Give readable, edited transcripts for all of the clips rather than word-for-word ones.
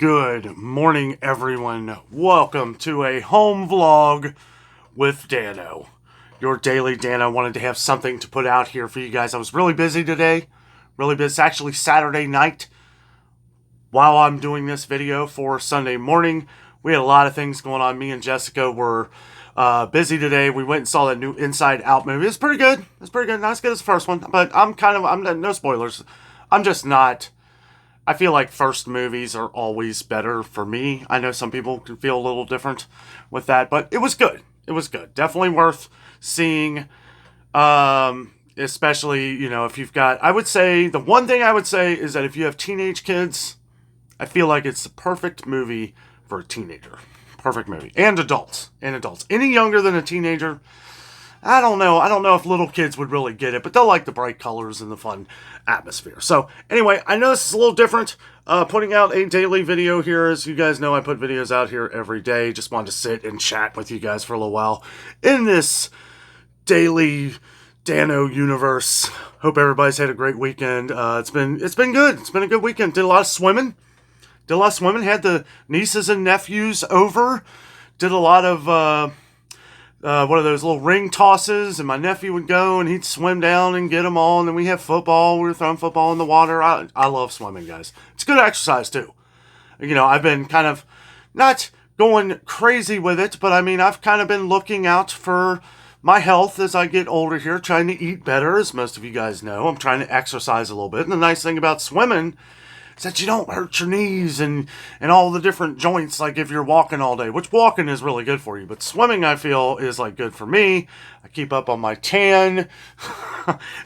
Good morning, everyone. Welcome to a home vlog with Dano. Your daily Dano. Wanted to have something to put out here for you guys. I was really busy today. Really busy. It's actually Saturday night while I'm doing this video for Sunday morning. We had a lot of things going on. Me and Jessica were busy today. We went and saw that new Inside Out movie. It's pretty good. It's pretty good. Not as good as the first one, but I'm no spoilers. I'm just not... I feel like first movies are always better for me. I know some people can feel a little different with that, but it was good. It was good. Definitely worth seeing. Especially, if you've got... I would say, the one thing I would say is that if you have teenage kids, I feel like it's the perfect movie for a teenager. Perfect movie. And adults. Any younger than a teenager... I don't know. I don't know if little kids would really get it, but they'll like the bright colors and the fun atmosphere. So, anyway, I know this is a little different. Putting out a daily video here. As you guys know, I put videos out here every day. Just wanted to sit and chat with you guys for a little while in this daily Dano universe. Hope everybody's had a great weekend. It's been good. It's been a good weekend. Did a lot of swimming. Had the nieces and nephews over. Did a lot of... one of those little ring tosses, and my nephew would go and he'd swim down and get them all, and then we have football. We were throwing football in the water. I love swimming, guys. It's good exercise too. I've been kind of not going crazy with it, but I've kind of been looking out for my health as I get older here, trying to eat better, as most of you guys know. I'm trying to exercise a little bit, and the nice thing about swimming is that you don't hurt your knees and all the different joints like if you're walking all day, which walking is really good for you. But swimming, I feel, is like good for me. I keep up on my tan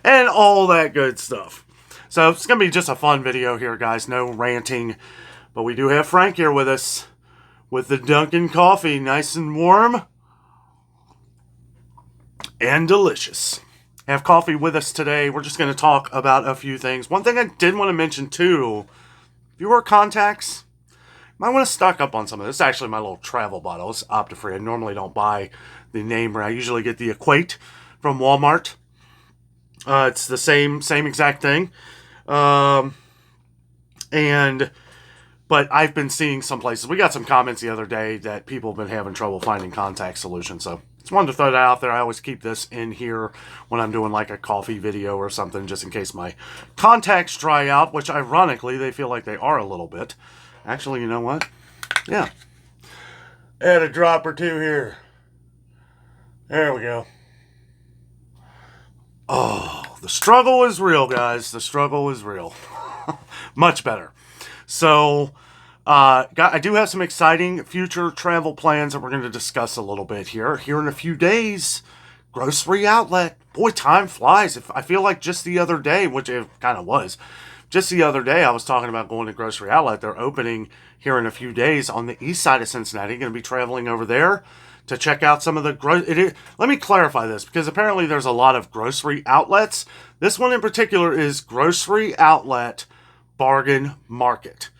and all that good stuff. So it's going to be just a fun video here, guys. No ranting. But we do have Frank here with us with the Dunkin' coffee, nice and warm and delicious. Have coffee with us today. We're just going to talk about a few things. One thing I did want to mention too, if you wear contacts, you might want to stock up on some of this. This is actually my little travel bottle. It's Optifree. I normally don't buy the name brand. I usually get the Equate from Walmart. It's the same exact thing. But I've been seeing some places. We got some comments the other day that people have been having trouble finding contact solutions. So just wanted to throw that out there. I always keep this in here when I'm doing like a coffee video or something, just in case my contacts dry out, which ironically, they feel like they are a little bit. Actually, you know what? Yeah. Add a drop or two here. There we go. Oh, the struggle is real, guys. The struggle is real. Much better. So... I do have some exciting future travel plans that we're going to discuss a little bit here. Here in a few days, grocery outlet. Boy, time flies. I feel like just the other day, which it kind of was, just the other day I was talking about going to grocery outlet. They're opening here in a few days on the east side of Cincinnati. Going to be traveling over there to check out some of the... Let me clarify this, because apparently there's a lot of grocery outlets. This one in particular is Grocery Outlet Bargain Market.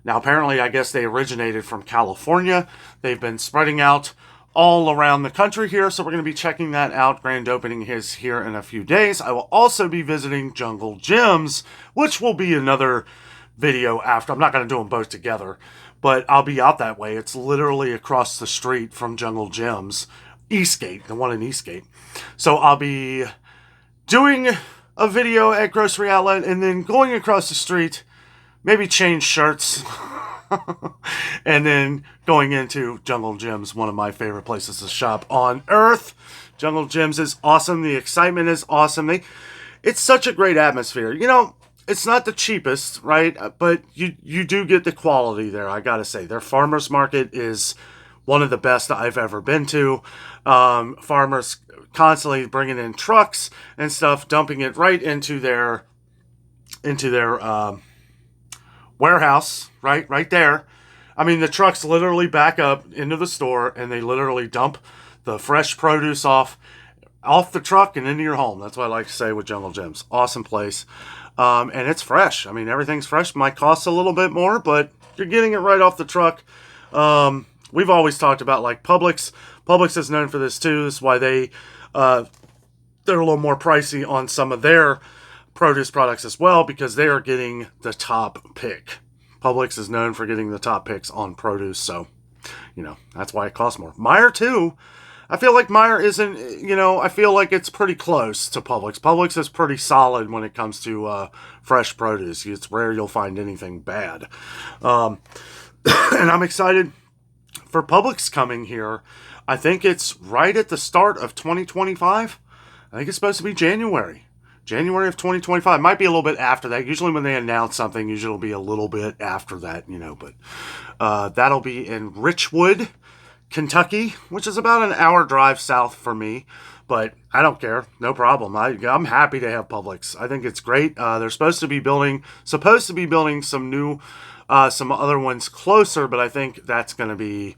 Now, apparently, I guess they originated from California. They've been spreading out all around the country here, so we're going to be checking that out. Grand opening is here in a few days. I will also be visiting Jungle Gyms, which will be another video after. I'm not going to do them both together, but I'll be out that way. It's literally across the street from Jungle Gyms, Eastgate, the one in Eastgate. So I'll be doing a video at Grocery Outlet and then going across the street, maybe change shirts, and then going into Jungle Gyms, one of my favorite places to shop on earth. Jungle Gyms is awesome. The excitement is awesome. It's such a great atmosphere. It's not the cheapest, right? But you do get the quality there, I gotta say. Their farmers market is one of the best I've ever been to. Farmers constantly bringing in trucks and stuff, dumping it right into their warehouse, right there. The trucks literally back up into the store and they literally dump the fresh produce off the truck and into your home. That's what I like to say with Jungle Gyms. Awesome place. And it's fresh. Everything's fresh. Might cost a little bit more, but you're getting it right off the truck. We've always talked about like Publix. Publix is known for this too. That's why they're a little more pricey on some of their produce products as well, because they are getting the top pick. Publix is known for getting the top picks on produce, so, that's why it costs more. Meijer, too. I feel like Meijer isn't, I feel like it's pretty close to Publix. Publix is pretty solid when it comes to fresh produce. It's rare you'll find anything bad. And I'm excited for Publix coming here. I think it's right at the start of 2025. I think it's supposed to be January of 2025. Might be a little bit after that. Usually when they announce something, usually it'll be a little bit after that, but that'll be in Richwood, Kentucky, which is about an hour drive south for me, but I don't care. No problem. I'm happy to have Publix. I think it's great. They're supposed to be building some new, some other ones closer, but I think that's going to be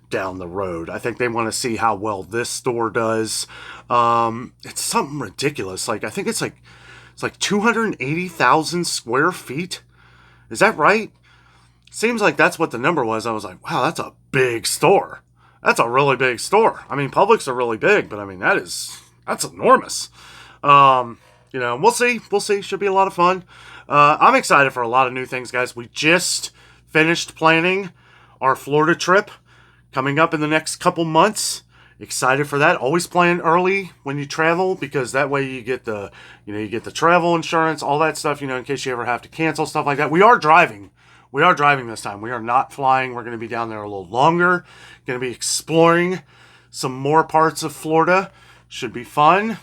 down the road. I think they want to see how well this store does. It's something ridiculous. I think it's like 280,000 square feet. Is that right? Seems like that's what the number was. I was like, wow, that's a big store. That's a really big store. I mean, Publix are really big, but I mean, that's enormous. We'll see. We'll see. Should be a lot of fun. I'm excited for a lot of new things, guys. We just finished planning our Florida trip coming up in the next couple months. Excited for that. Always plan early when you travel, because that way you get the travel insurance, all that stuff, in case you ever have to cancel, stuff like that. We are driving. We are driving this time. We are not flying. We're going to be down there a little longer. Going to be exploring some more parts of Florida. Should be fun.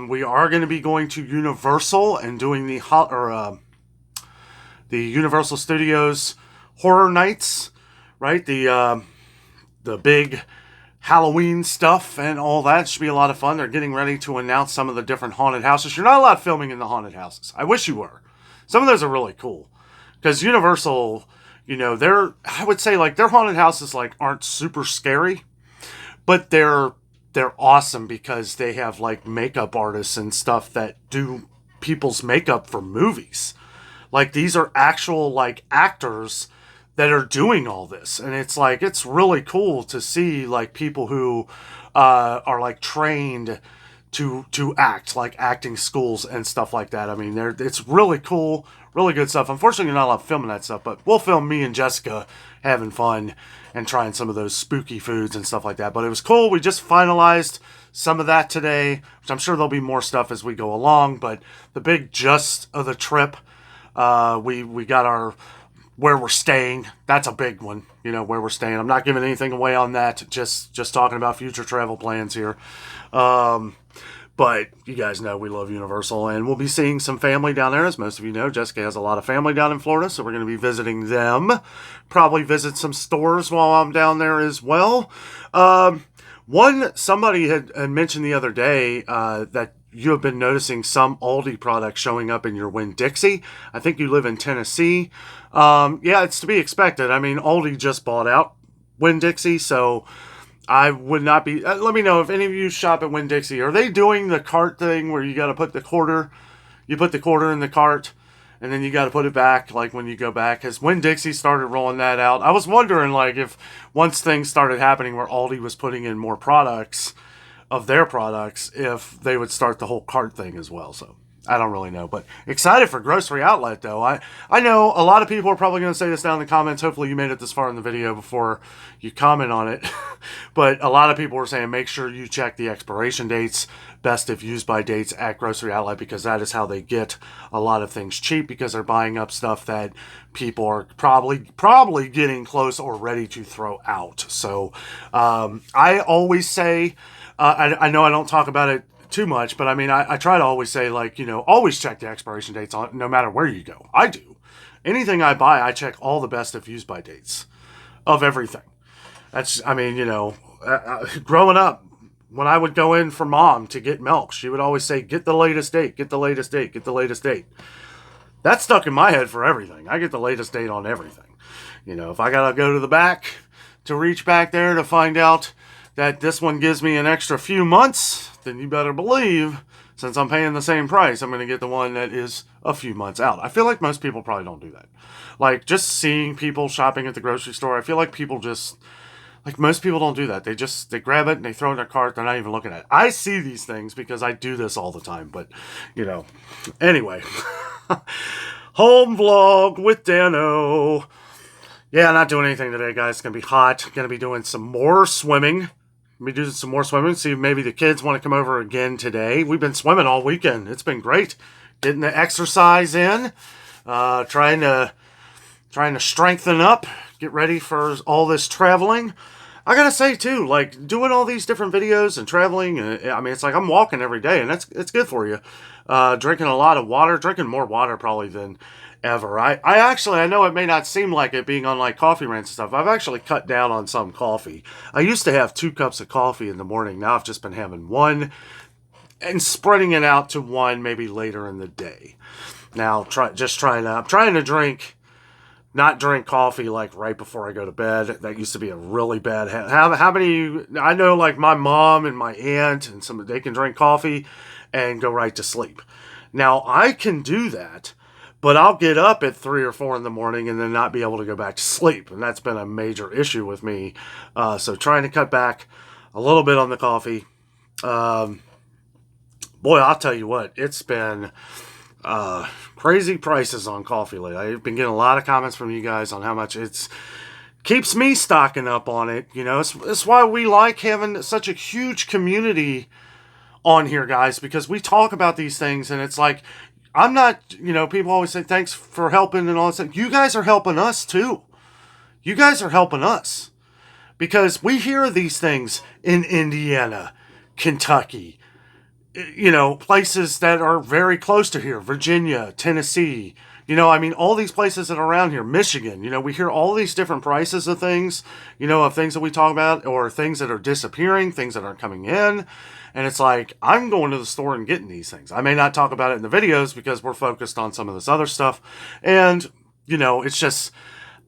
We are going to be going to Universal and doing the Universal Studios Horror Nights, right? The big Halloween stuff and all that. Should be a lot of fun. They're getting ready to announce some of the different haunted houses. You're not allowed filming in the haunted houses. I wish you were. Some of those are really cool. Because Universal, I would say their haunted houses aren't super scary, but they're awesome because they have makeup artists and stuff that do people's makeup for movies. These are actual actors that are doing all this, and it's really cool to see people who are trained to act, acting schools and stuff like that. I mean, it's really cool. Really good stuff. Unfortunately, you're not allowed filming that stuff, but we'll film me and Jessica having fun and trying some of those spooky foods and stuff like that. But it was cool. We just finalized some of that today, which I'm sure there'll be more stuff as we go along. But the big gist of the trip, we got our where we're staying. That's a big one, where we're staying. I'm not giving anything away on that. Just talking about future travel plans here. But you guys know we love Universal, and we'll be seeing some family down there. As most of you know, Jessica has a lot of family down in Florida, so we're going to be visiting them. Probably visit some stores while I'm down there as well. Somebody had mentioned the other day that you have been noticing some Aldi products showing up in your Winn-Dixie. I think you live in Tennessee. Yeah, it's to be expected. I mean, Aldi just bought out Winn-Dixie, so I would not be... let me know if any of you shop at Winn-Dixie. Are they doing the cart thing where you got to put the quarter... You put the quarter in the cart, and then you got to put it back, when you go back? Has Winn-Dixie started rolling that out? I was wondering, if once things started happening where Aldi was putting in more products of their products, if they would start the whole cart thing as well, so... I don't really know, but excited for Grocery Outlet, though. I know a lot of people are probably going to say this down in the comments. Hopefully you made it this far in the video before you comment on it. But a lot of people were saying make sure you check the expiration dates, best if used by dates at Grocery Outlet, because that is how they get a lot of things cheap, because they're buying up stuff that people are probably getting close or ready to throw out. So I always say, I know I don't talk about it too much, but I mean, I try to always say, always check the expiration dates on it, no matter where you go. I do. Anything I buy, I check all the best if used by dates of everything. That's, I mean, growing up, when I would go in for Mom to get milk, she would always say, get the latest date, get the latest date, get the latest date. That's stuck in my head for everything. I get the latest date on everything. If I got to go to the back to reach back there to find out that this one gives me an extra few months, then you better believe, since I'm paying the same price, I'm going to get the one that is a few months out. I feel like most people probably don't do that. Just seeing people shopping at the grocery store, I feel like people just, most people don't do that. They grab it and they throw it in their cart. They're not even looking at it. I see these things because I do this all the time. But, anyway. Home vlog with Dano. Yeah, not doing anything today, guys. It's going to be hot. Going to be doing some more swimming. See if maybe the kids want to come over again today. We've been swimming all weekend. It's been great. Getting the exercise in. Trying to strengthen up. Get ready for all this traveling. I gotta say too, like doing all these different videos and traveling. I mean, it's like I'm walking every day, and it's good for you. Drinking a lot of water, drinking more water probably than ever. I know it may not seem like it being on like coffee rants and stuff. I've actually cut down on some coffee. I used to have 2 cups of coffee in the morning. Now I've just been having one and spreading it out to one maybe later in the day. Now I'm trying to not drink coffee like right before I go to bed. That used to be a really bad habit. How many? I know like my mom and my aunt and they can drink coffee and go right to sleep. Now I can do that, but I'll get up at 3 or 4 in the morning and then not be able to go back to sleep, and that's been a major issue with me. So trying to cut back a little bit on the coffee. Boy, I'll tell you what, it's been crazy prices on coffee lately. I've been getting a lot of comments from you guys on how much it's keeps me stocking up on it. You know, it's why we like having such a huge community on here, guys, because we talk about these things, and it's like, I'm not, people always say thanks for helping and all that stuff. You guys are helping us too. You guys are helping us because we hear these things in Indiana, Kentucky, places that are very close to here, Virginia, Tennessee, all these places that are around here, Michigan, we hear all these different prices of things, of things that we talk about, or things that are disappearing, things that aren't coming in. And it's like, I'm going to the store and getting these things. I may not talk about it in the videos because we're focused on some of this other stuff. And, it's just,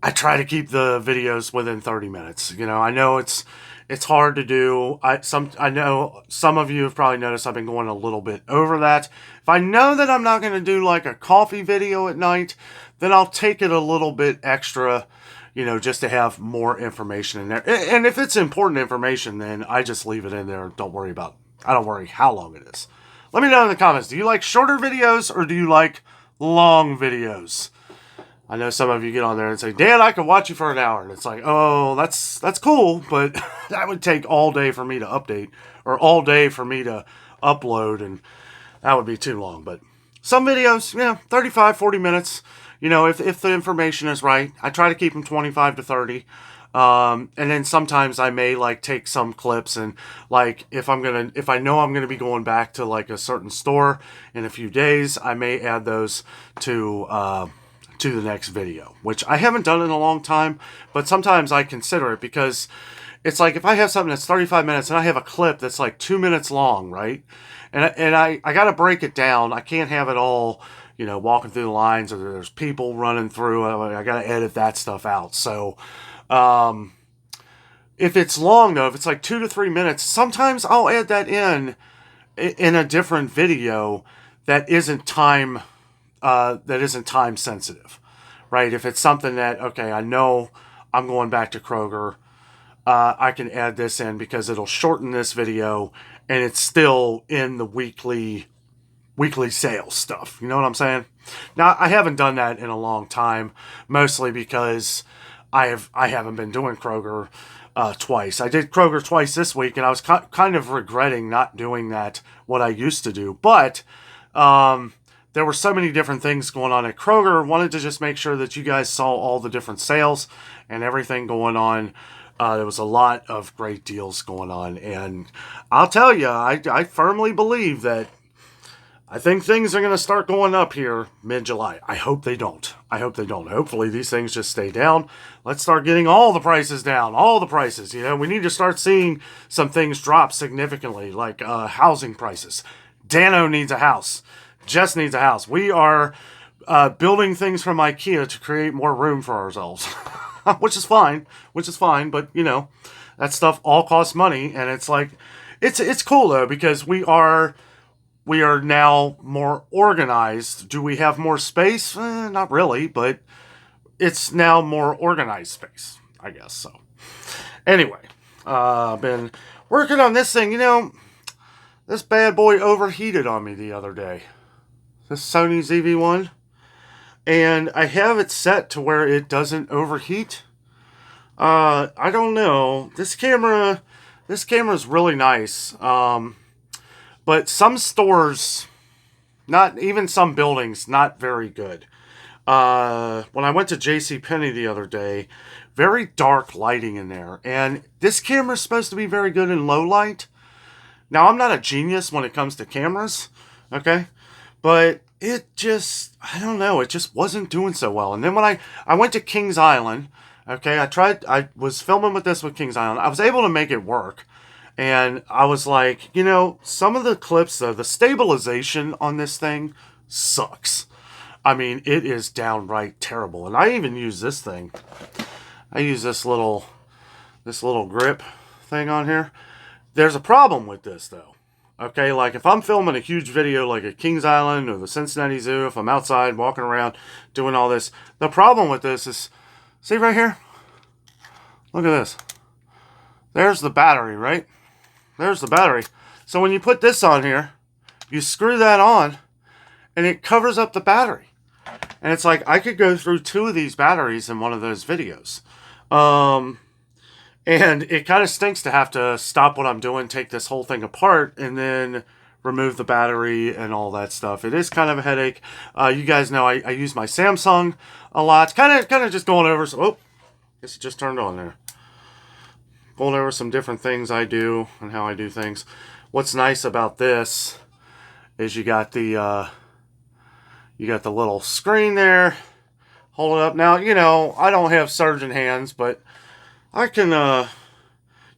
I try to keep the videos within 30 minutes. I know it's hard to do. I know some of you have probably noticed I've been going a little bit over that. If I know that I'm not going to do like a coffee video at night, then I'll take it a little bit extra, just to have more information in there. And if it's important information, then I just leave it in there. I don't worry how long it is. Let me know in the comments. Do you like shorter videos or do you like long videos? I know some of you get on there and say, Dan, I can watch you for an hour. And it's like, oh, that's cool, but that would take all day for me to update or all day for me to upload, and that would be too long. But some videos, 35, 40 minutes, if the information is right. I try to keep them 25 to 30. And then sometimes I may like take some clips and like if I know I'm gonna be going back to like a certain store in a few days, I may add those to the next video, which I haven't done in a long time, but sometimes I consider it because it's like if I have something that's 35 minutes and I have a clip that's like 2 minutes long, right? And I got to break it down. I can't have it all, walking through the lines or there's people running through. I got to edit that stuff out. So, if it's long though, if it's like 2 to 3 minutes, sometimes I'll add that in a different video that isn't time sensitive, right? If it's something that, okay, I know I'm going back to Kroger, I can add this in because it'll shorten this video and it's still in the weekly sales stuff. You know what I'm saying? Now, I haven't done that in a long time, mostly because I haven't been doing Kroger twice. I did Kroger twice this week, and I was kind of regretting not doing that, what I used to do. But there were so many different things going on at Kroger. Wanted to just make sure that you guys saw all the different sales and everything going on. There was a lot of great deals going on. And I'll tell you, I firmly believe that I think things are going to start going up here mid-July. I hope they don't. Hopefully these things just stay down. Let's start getting all the prices down. All the prices. We need to start seeing some things drop significantly, like housing prices. Dano needs a house. Jess needs a house. We are building things from IKEA to create more room for ourselves, which is fine. But that stuff all costs money, and it's like, it's cool though because we are now more organized. Do we have more space? Not really, but it's now more organized space, I guess. So anyway, I've been working on this thing. This bad boy overheated on me the other day. This Sony ZV-1. and I have it set to where it doesn't overheat. I don't know. This camera is really nice. But some stores, not even some buildings, not very good. When I went to JCPenney the other day, very dark lighting in there. And this camera is supposed to be very good in low light. Now, I'm not a genius when it comes to cameras, okay? But it just, I don't know, it just wasn't doing so well. And then when I went to Kings Island, okay, I was filming with this with Kings Island. I was able to make it work. And I was like, you know, some of the clips, though, the stabilization on this thing sucks. I mean, it is downright terrible. And I even use this thing. I use this little grip thing on here. There's a problem with this, though. Okay, like if I'm filming a huge video like at Kings Island or the Cincinnati Zoo, if I'm outside walking around doing all this, the problem with this is, see right here? Look at this. There's the battery, right? There's the battery. So when you put this on here, you screw that on, and it covers up the battery. And it's like, I could go through 2 of these batteries in one of those videos. And it kind of stinks to have to stop what I'm doing, take this whole thing apart, and then remove the battery and all that stuff. It is kind of a headache. You guys know I use my Samsung a lot. Kind of just going over, so, oh, guess it just turned on there. Going over some different things I do and how I do things. What's nice about this is you got the little screen there. Hold it up. Now, you know, I don't have surgeon hands, but I can,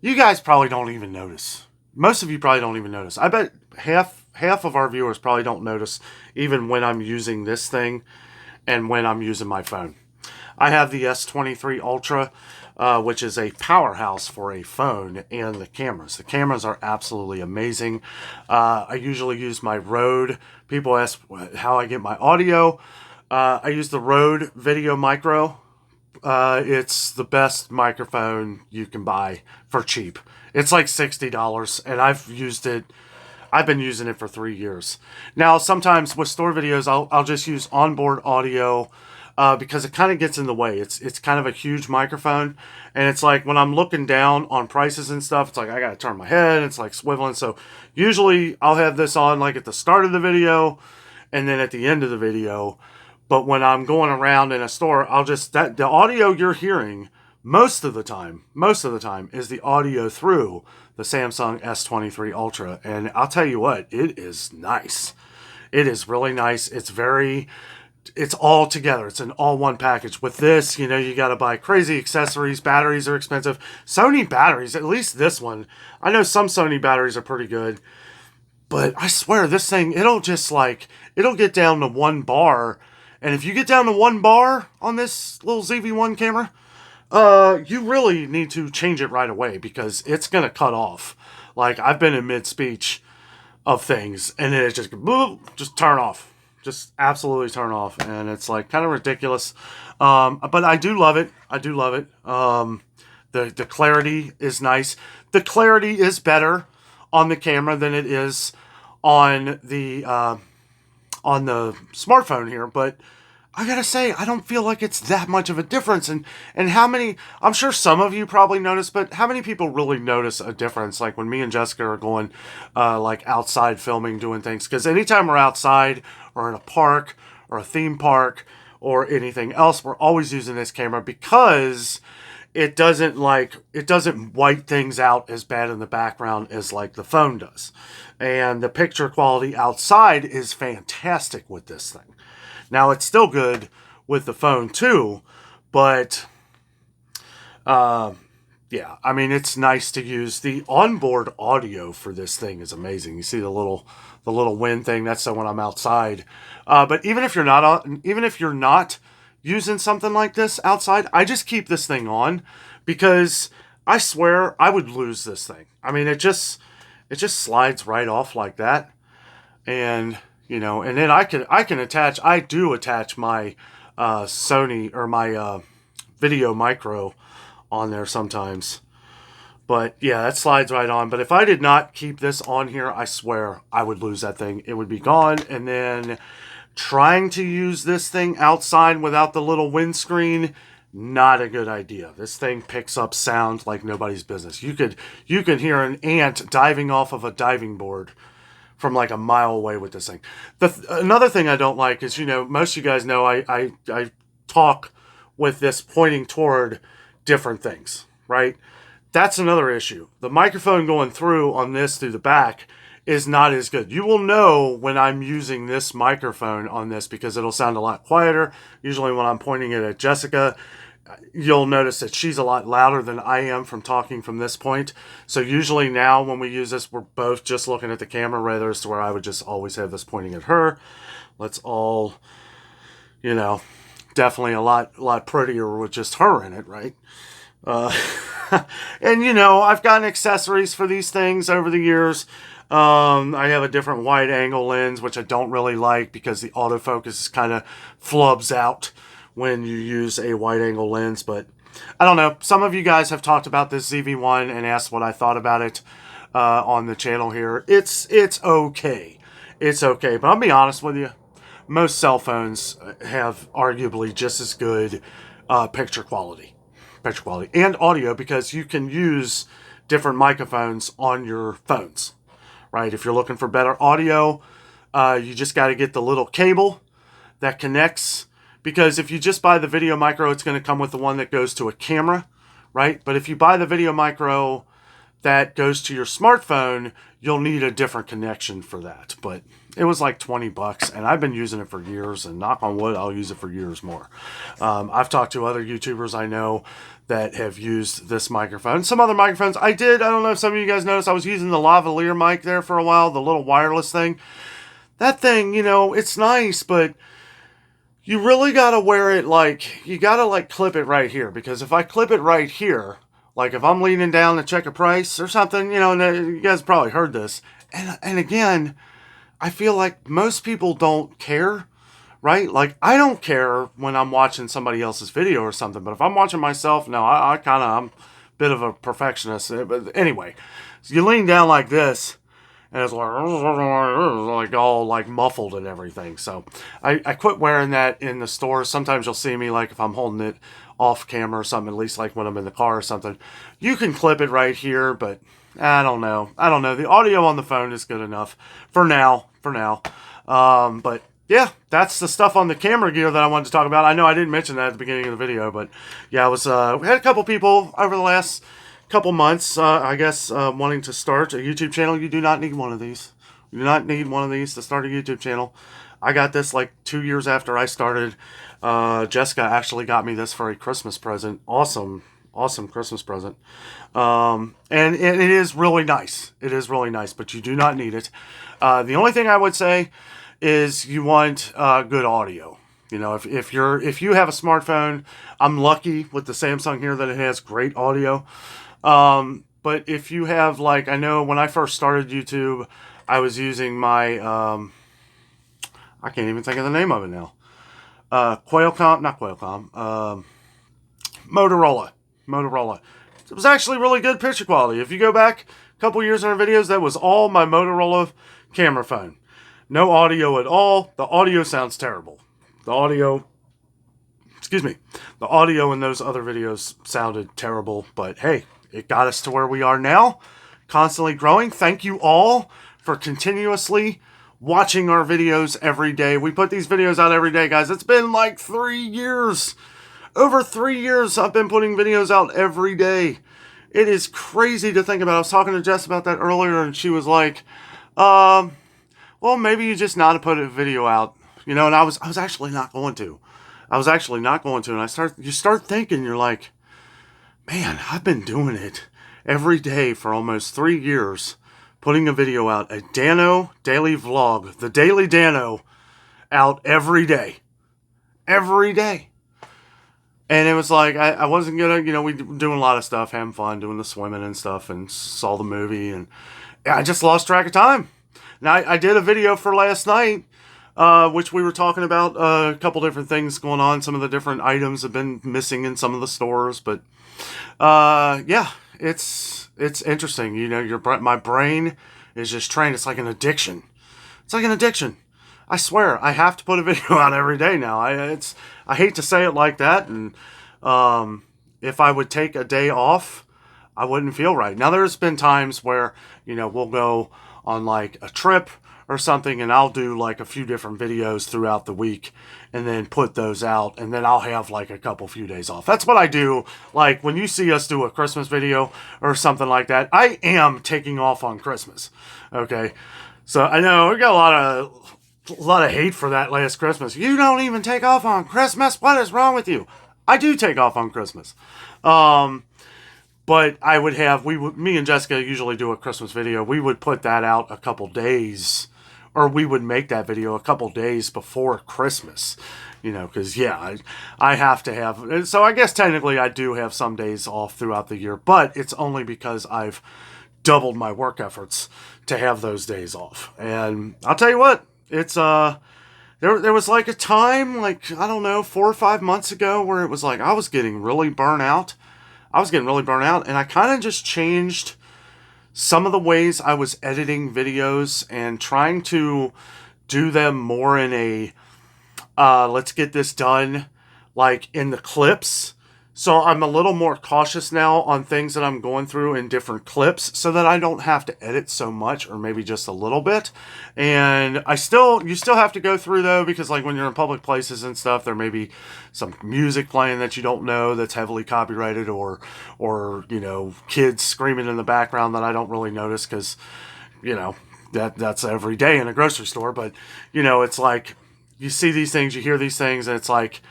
you guys probably don't even notice. Most of you probably don't even notice. I bet half of our viewers probably don't notice even when I'm using this thing and when I'm using my phone. I have the S23 Ultra, which is a powerhouse for a phone and the cameras. The cameras are absolutely amazing. I usually use my Rode. People ask how I get my audio. I use the Rode Video Micro. It's the best microphone you can buy for cheap. It's like $60, and I've been using it for 3 years. Now, sometimes with store videos, I'll just use onboard audio, because it kind of gets in the way. It's kind of a huge microphone, and it's like when I'm looking down on prices and stuff, it's like I gotta turn my head, it's like swiveling. So usually I'll have this on like at the start of the video and then at the end of the video. But when I'm going around in a store, the audio you're hearing most of the time is the audio through the Samsung S23 Ultra. And I'll tell you what, it is nice. It is really nice. It's all together. It's an all-one package. With this, you know, you got to buy crazy accessories. Batteries are expensive. Sony batteries, at least this one. I know some Sony batteries are pretty good. But I swear, this thing, it'll get down to 1 bar. And if you get down to 1 bar on this little ZV-1 camera, you really need to change it right away because it's going to cut off. Like, I've been in mid-speech of things, and then it just turn off. Just absolutely turn off. And it's, like, kind of ridiculous. But I do love it. The clarity is nice. The clarity is better on the camera than it is on the smartphone here, but I gotta say, I don't feel like it's that much of a difference. And how many, I'm sure some of you probably notice, but how many people really notice a difference? Like when me and Jessica are going, like outside filming, doing things. Because anytime we're outside or in a park or a theme park or anything else, we're always using this camera because it doesn't white things out as bad in the background as like the phone does. And the picture quality outside is fantastic with this thing. Now, it's still good with the phone too, but yeah, I mean, it's nice to use. The onboard audio for this thing is amazing. You see the little wind thing, that's so when I'm outside. But even if you're not using something like this outside, I just keep this thing on because I swear I would lose this thing. I mean, it just slides right off like that. And, you know, and then I do attach my Sony or my Video Micro on there sometimes. But yeah, that slides right on. But if I did not keep this on here, I swear I would lose that thing. It would be gone. And then Trying to use this thing outside without the little windscreen, not a good idea. This thing picks up sound like nobody's business. You could hear an ant diving off of a diving board from like a mile away with this thing. Another thing I don't like is, most of you guys know I talk with this pointing toward different things, right? That's another issue. The microphone going through on this through the back is not as good. You will know when I'm using this microphone on this because it'll sound a lot quieter. Usually when I'm pointing it at Jessica, you'll notice that she's a lot louder than I am from talking from this point. So usually now when we use this, we're both just looking at the camera rather as to where I would just always have this pointing at her. Let's all, definitely a lot prettier with just her in it, right? And I've gotten accessories for these things over the years. I have a different wide angle lens, which I don't really like because the autofocus kind of flubs out when you use a wide angle lens. But I don't know. Some of you guys have talked about this ZV-1 and asked what I thought about it on the channel here. It's okay. It's okay. But I'll be honest with you. Most cell phones have arguably just as good picture quality and audio because you can use different microphones on your phones, right? If you're looking for better audio, you just got to get the little cable that connects, because if you just buy the video micro, it's going to come with the one that goes to a camera, right? But if you buy the video micro that goes to your smartphone, you'll need a different connection for that. But it was like $20 and I've been using it for years, and knock on wood, I'll use it for years more. I've talked to other YouTubers I know that have used this microphone. Some other microphones I don't know if some of you guys noticed, I was using the lavalier mic there for a while, the little wireless thing. That thing, it's nice, but you really got to wear it you got to clip it right here, because if I clip it right here, like if I'm leaning down to check a price or something, and you guys probably heard this. And again, I feel like most people don't care, right? Like I don't care when I'm watching somebody else's video or something, but if I'm watching myself, no, I'm a bit of a perfectionist. But anyway, so you lean down like this, and it's like all like muffled and everything. So I quit wearing that in the store. Sometimes you'll see me like if I'm holding it off camera or something, at least like when I'm in the car or something. You can clip it right here, but I don't know. The audio on the phone is good enough for now. But yeah, that's the stuff on the camera gear that I wanted to talk about. I know I didn't mention that at the beginning of the video, but yeah, we had a couple people over the last couple months, wanting to start a YouTube channel. You do not need one of these. You do not need one of these to start a YouTube channel. I got this like 2 years after I started. Jessica actually got me this for a Christmas present. Awesome Christmas present. And it is really nice. It is really nice, but you do not need it. The only thing I would say is you want good audio. If you have a smartphone, I'm lucky with the Samsung here that it has great audio. But if you have I know when I first started YouTube, I was using my I can't even think of the name of it now. Motorola. It was actually really good picture quality. If you go back a couple years in our videos, that was all my Motorola camera phone. No audio at all. The audio sounds terrible. The audio in those other videos sounded terrible, but hey, it got us to where we are now, constantly growing. Thank you all for continuously watching our videos every day. We put these videos out every day, guys. It's been like 3 years. Over 3 years I've been putting videos out every day. It is crazy to think about. I was talking to Jess about that earlier, and she was like, well, maybe you just not to put a video out. And I was actually not going to. And you start thinking, you're like, man, I've been doing it every day for almost 3 years, putting a video out, a Dano daily vlog, the Daily Dano, out every day. Every day. And it was like, I wasn't going to, we were doing a lot of stuff, having fun, doing the swimming and stuff, and saw the movie, and I just lost track of time. Now, I did a video for last night, which we were talking about a couple different things going on. Some of the different items have been missing in some of the stores, but yeah, it's interesting. My brain is just trained. It's like an addiction. I swear, I have to put a video out every day now. I hate to say it like that, and if I would take a day off, I wouldn't feel right. Now, there's been times where, we'll go on like a trip or something, and I'll do like a few different videos throughout the week and then put those out, and then I'll have like a few days off. That's what I do. Like when you see us do a Christmas video or something like that, I am taking off on Christmas. Okay. So I know we got a lot of hate for that last Christmas. You don't even take off on Christmas? What is wrong with you? I do take off on Christmas. But I would have, me and Jessica usually do a Christmas video. We would put that out a couple days, or we would make that video a couple days before Christmas, because, yeah, I have to have, so I guess technically I do have some days off throughout the year, but it's only because I've doubled my work efforts to have those days off. And I'll tell you what, it's, there was like a time, like, I don't know, 4 or 5 months ago where it was like I was getting really burnt out. And I kind of just changed some of the ways I was editing videos and trying to do them more in a let's get this done, like in the clips. So I'm a little more cautious now on things that I'm going through in different clips so that I don't have to edit so much, or maybe just a little bit. And you still have to go through though, because like when you're in public places and stuff, there may be some music playing that you don't know that's heavily copyrighted, or kids screaming in the background that I don't really notice because, that's every day in a grocery store. But, it's like you see these things, you hear these things, and it's like,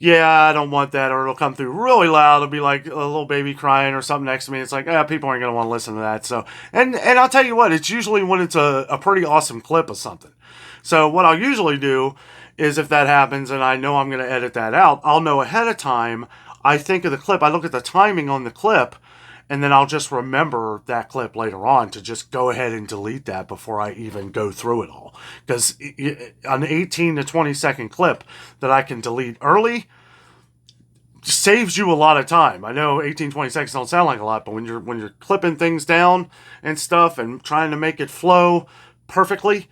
yeah, I don't want that, or it'll come through really loud. It'll be like a little baby crying or something next to me. It's like, people aren't going to want to listen to that. So, and I'll tell you what, it's usually when it's a pretty awesome clip of something. So what I'll usually do is if that happens and I know I'm going to edit that out, I'll know ahead of time. I think of the clip, I look at the timing on the clip, and then I'll just remember that clip later on to just go ahead and delete that before I even go through it all. Because an 18 to 20 second clip that I can delete early saves you a lot of time. I know 18, 20 seconds don't sound like a lot, but when you're clipping things down and stuff and trying to make it flow perfectly,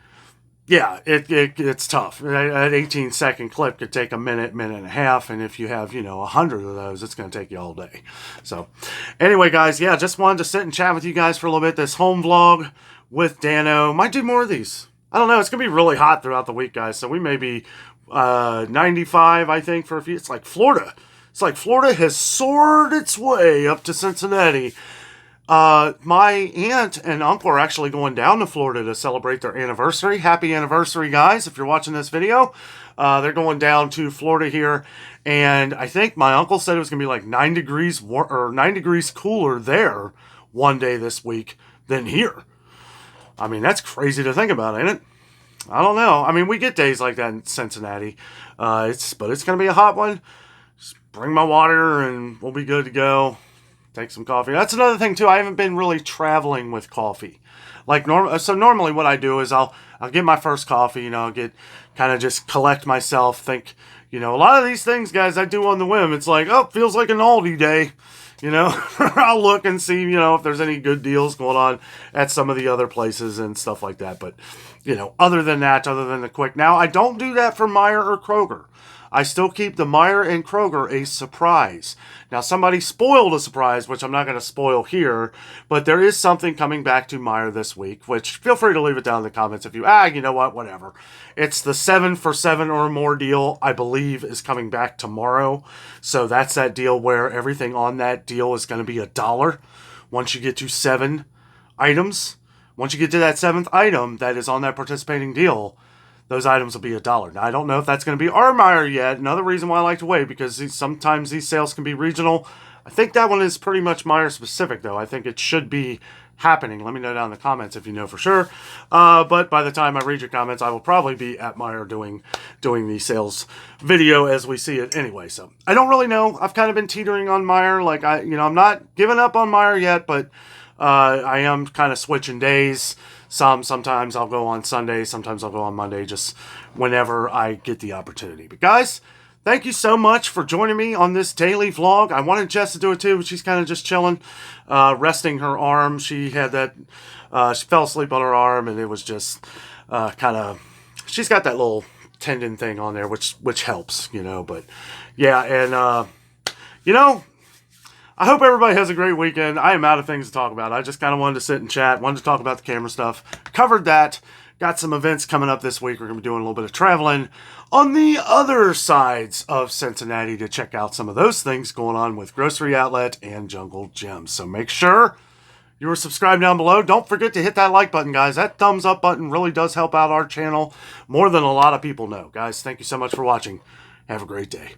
yeah, it's tough. An 18-second clip could take a minute and a half, and if you have, 100 of those, it's going to take you all day. So, anyway, guys, yeah, just wanted to sit and chat with you guys for a little bit. This home vlog with Dano. Might do more of these. I don't know. It's going to be really hot throughout the week, guys, so we may be 95, I think, for a few. It's like Florida. It's like Florida has soared its way up to Cincinnati. My aunt and uncle are actually going down to Florida to celebrate their anniversary. Happy anniversary, guys, if you're watching this video. They're going down to Florida here, and I think my uncle said it was going to be like 9 degrees or 9 degrees cooler there one day this week than here. I mean, that's crazy to think about, ain't it? I don't know. I mean, we get days like that in Cincinnati. But it's going to be a hot one. Just bring my water and we'll be good to go. Take some coffee. That's another thing too. I haven't been really traveling with coffee. Like normally what I do is I'll get my first coffee, I'll get kind of just collect myself, think, a lot of these things, guys, I do on the whim. It's like, oh, feels like an Aldi day, I'll look and see, if there's any good deals going on at some of the other places and stuff like that. But, other than the quick. Now, I don't do that for Meijer or Kroger. I still keep the Meijer and Kroger a surprise. Now, somebody spoiled a surprise, which I'm not going to spoil here, but there is something coming back to Meijer this week, which feel free to leave it down in the comments if you know what, whatever. It's the 7 for 7 or more deal, I believe, is coming back tomorrow. So that's that deal where everything on that deal is going to be $1 once you get to 7 items. Once you get to that 7th item that is on that participating deal, those items will be $1. Now, I don't know if that's going to be our Meijer yet. Another reason why I like to wait, because sometimes these sales can be regional. I think that one is pretty much Meijer specific, though. I think it should be happening. Let me know down in the comments if you know for sure. But by the time I read your comments, I will probably be at Meijer doing the sales video as we see it anyway. So I don't really know. I've kind of been teetering on Meijer. Like I'm not giving up on Meijer yet, but I am kind of switching days. Sometimes I'll go on Sunday, sometimes I'll go on Monday, just whenever I get the opportunity. But guys, thank you so much for joining me on this daily vlog. I wanted Jess to do it too, but she's kind of just chilling, resting her arm. She had that, she fell asleep on her arm, and it was just kind of she's got that little tendon thing on there, which helps, you know. But yeah, and you know, I hope everybody has a great weekend. I am out of things to talk about. I just kind of wanted to sit and chat, wanted to talk about the camera stuff. Covered that. Got some events coming up this week. We're going to be doing a little bit of traveling on the other sides of Cincinnati to check out some of those things going on with Grocery Outlet and Jungle Gym. So make sure you are subscribed down below. Don't forget to hit that like button, guys. That thumbs up button really does help out our channel more than a lot of people know. Guys, thank you so much for watching. Have a great day.